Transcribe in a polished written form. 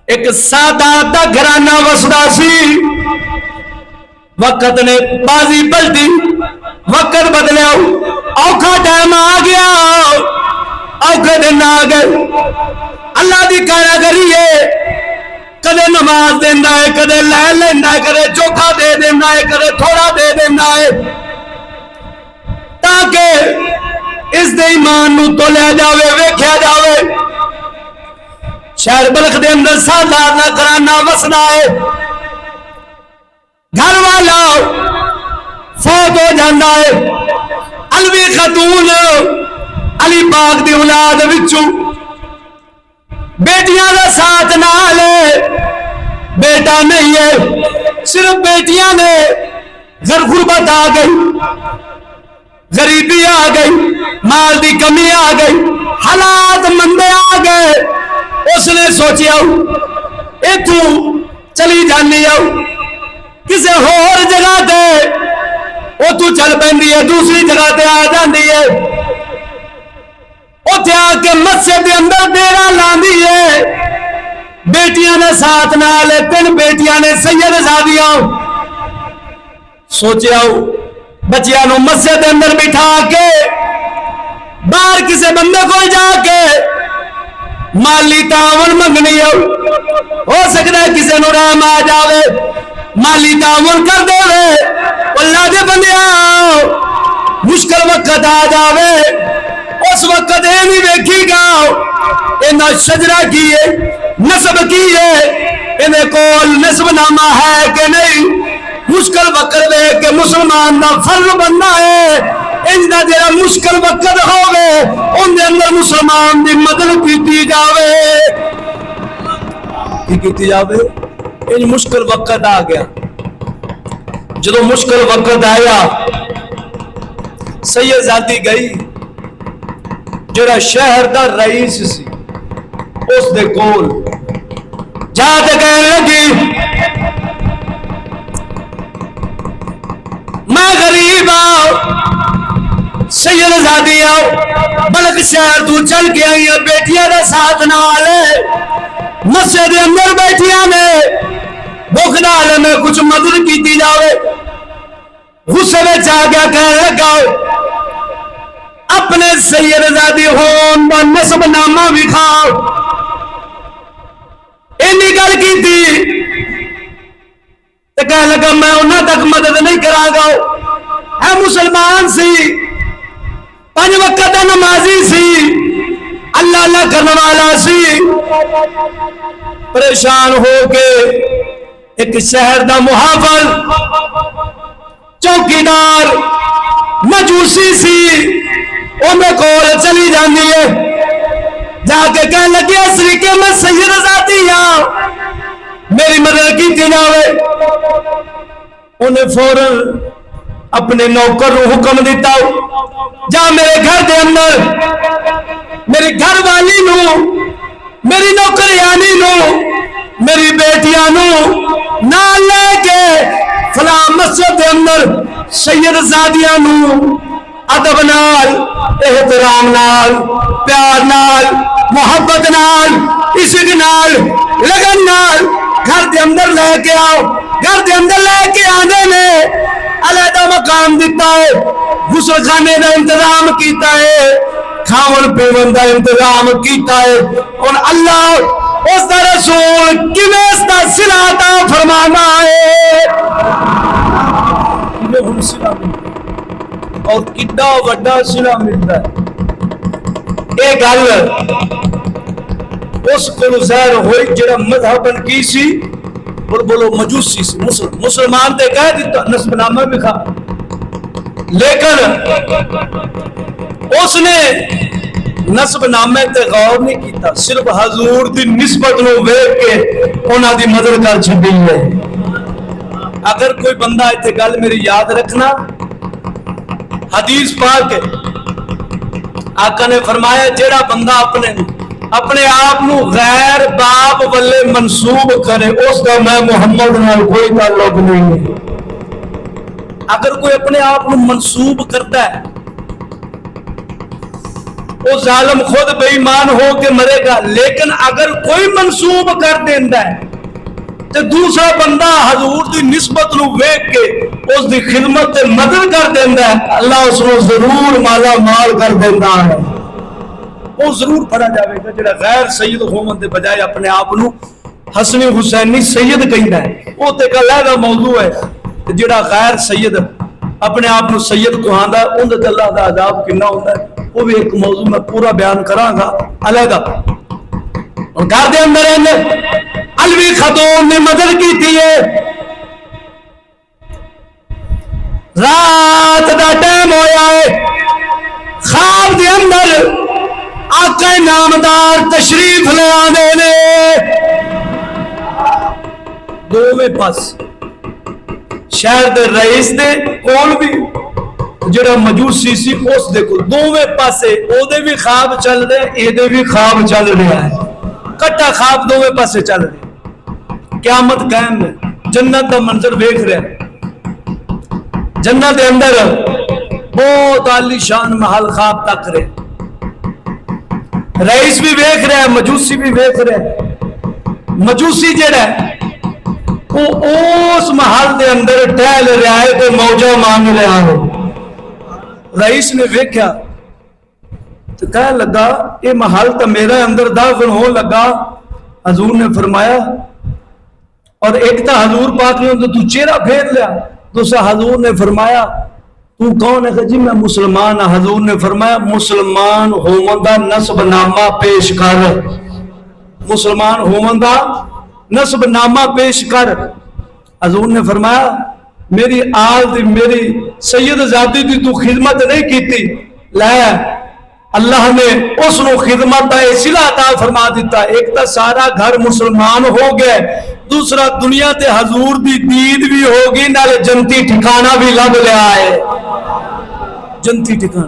ایک سادات دا گھرانہ وسدا سی، وقت نے بازی پلٹی، وقت بدلیا، اوکھا ٹائم آ گیا، اوکھے دن آ گئے، اللہ دی کارا کریے، کدے نماز دینا ہے، کدے لے لینا ہے، کدے چوکھا دے دینا ہے، کدے تھوڑا دے دینا ہے، تاکہ اس دے ایمان نو تولیا جاوے، ویکھیا جاوے۔ شہر بلخ دے اندر سادات گھرانہ وسدا ہے، گھر والا فوت ہو جانا ہے، علوی خاتون علی پاک دی اولاد وچوں بیٹیاں دا ساتھ نہ لے، بیٹا نہیں ہے، صرف بیٹیاں نے، غربت آ گئی، غریبی آ گئی، مال دی کمی آ گئی، حالات مندے آ گئے، اس نے سوچیا ایتھوں چلی جانی آؤ کسے ہور جگہ تے، وہ تو چل پہنی ہے، دوسری جگہ تے آ جاندی ہے، اوتھے آ کے مسجد دے اندر ڈیرا لاندی ہے، بیٹیاں نے ساتھ نال، 3 بیٹیاں نے سید زادیاں، سوچیا بچیاں نو مسجد دے اندر بٹھا کے باہر کسے بندے کو جا کے مالی تعاون منگنی ہو سکتا ہے کسے نو رحم آ جاوے، مالی تعاون کر دے اللہ دے بندیاں، مشکل وقت آ جاوے، اس وقت اے نہیں ویکھی گا انہاں شجرہ کی ہے، نسب کی ہے، انہیں کول نسب نامہ ہے کہ نہیں، مشکل وقت دے کہ مسلمان دا فرض بننا ہے، ان دا جڑا مشکل وقت ہوگے ان دے اندر مسلمان دی مدد کیتی جاوے، کیتی جاوے۔ ان مشکل وقت آ گیا، جدو مشکل وقت آیا سید زادی گئی، جڑا شہر دا رئیس سی اس دے کول جا کے کہنے لگی میں غریب آؤ، سید زادی آؤ، بلک شہر تو چل کے آئی ہے، بیٹیاں دا ساتھ نہ آلے، مسجد دے اندر بیٹیاں نے بھوک نال میں کچھ مدد کیتی جاوے، غصے میں چاہ گیا کہنے لگا اپنے سید زادی ہون دا نسب نامہ بھی کھاؤ، اینی گل کی تھی تو کہنے لگا میں انہاں تک مدد نہیں کرا گا، ہے مسلمان سی، 5 وقت دا نمازی سی، اللہ اللہ کرنے والا سی، پریشان ہو کے ایک شہر دا محافظ چوکیدار مجوسی سی انہیں کول چلی جاندی ہے، جا کے کہنے لگی اصلی کہ میں سید ذاتی ہاں، میری مدد کی جاوے، انہیں فوراً اپنے نوکر رو حکم دیتا جا میرے گھر دے اندر میری گھر والی نو، میری نوکریانی نو، میری بیٹیاں نو نال لے کے فلاں مسجد دے اندر سید زادیاں نو ادب نال، احترام نال، پیار نال، محبت نال، عشق نال، لگن نال گھر دے اندر لے کے آؤ، گھر دے اندر لے کے آنے میں علیحدہ مقام دیتا ہے، غسل خانے دا انتظام کیتا ہے، کھاون پیون دا انتظام کیتا ہے، اور اللہ اس دا رسول کیویں اس دا صلہ عطا فرمانا ہے، کیویں صلہ ملتا ہے اور کڈا وڈا صلہ ملتا ہے۔ ایک گل اس کو ظاہر ہوئی جڑا مذہبن کی سی، بولو مجوسی سی، مسلمان تے کہہ دیتا نسب نامہ بھی کھا، لیکن اس نے نسب نامے تے غور نہیں کیتا، صرف حضور دی نسبت نو ویکھ کے انہاں دی مدد کر چھڈی ہے۔ اگر کوئی بندہ ایتھے گل میری یاد رکھنا، حدیث پاک ہے، آقا نے فرمایا جیڑا بندہ اپنے آپ نو غیر باپ والے منسوب کرے اس کا میں محمد نال کوئی تعلق نہیں ہے۔ اگر کوئی اپنے آپ نو منسوب کرتا ہے وہ ظالم خود بے ایمان ہو کے مرے گا، لیکن اگر کوئی منسوب کر دینا ہے تو دوسرا بندہ حضور دی نسبت نو ویکھ کے اس دی خدمت تے مدد کر دینا ہے، اللہ اس کو ضرور مالا مال کر دینا ہے۔ وہ ضرور پڑھا جاوے گا جڑا غیر سید ہومن دے بجائے اپنے آپ نو حسنی حسینی سید کہندا ہے، وہ تے ایک علیحدہ موضوع ہے۔ جڑا غیر سید اپنے آپ نو سید کہاندا ہے اون تے اللہ دا عذاب کنا ہوندا ہے، وہ بھی ایک موضوع میں پورا بیان کراں گا علیحدہ۔ اور گھر دے اندر علوی خاتون نے مدد کی تھی، رات دا ٹائم ہویا ہے، خواب دے اندر آقا نامدار تشریف لے آنے نے، دوویں پاس شہر دے رئیس دے کول بھی جڑا مجوسی سی اس دے کول، دوویں پاسے او دے بھی خواب چل رہے اے دے بھی خواب چل رہا ہے، کٹا خواب دوویں پاسے چل رہے۔ قیامت قائم ہے، جنت دا منظر ویکھ رہا ہے، جنت دے اندر بہت عالی شان محل خواب تک رہے، رئیس بھی ویکھ رہا ہے، مجوسی بھی ویکھ رہا ہے۔ مجوسی جڑا ہے وہ اس محل دے اندر ٹہل رہا ہے تو موجہ مانگ رہا ہے۔ رئیس نے ویکھیا تو کہنے لگا یہ محل تو میرے اندر داخل ہو لگا۔ حضور نے فرمایا، اور ایک تا حضور پاک نے تو چہرہ پھیر لیا، دوسرا حضور نے فرمایا تو کون ہے؟ کہ جی میں مسلمان ہوں۔ حضور نے فرمایا مسلمان ہومن دا نسب نامہ پیش کر، مسلمان ہومن دا نسب نامہ پیش کر۔ حضور نے فرمایا میری آل دی میری سید ذاتی دی تو خدمت نہیں کیتی، لے اللہ نے اس نو خدمت دا صلہ عطا فرما دیتا، ایک تا سارا گھر مسلمان ہو گئے، دوسرا دنیا تے حضور دی دید بھی ہوگی، نالے جنتی ٹھکانہ بھی لگ لیا ہے، جنتی ٹھکانہ۔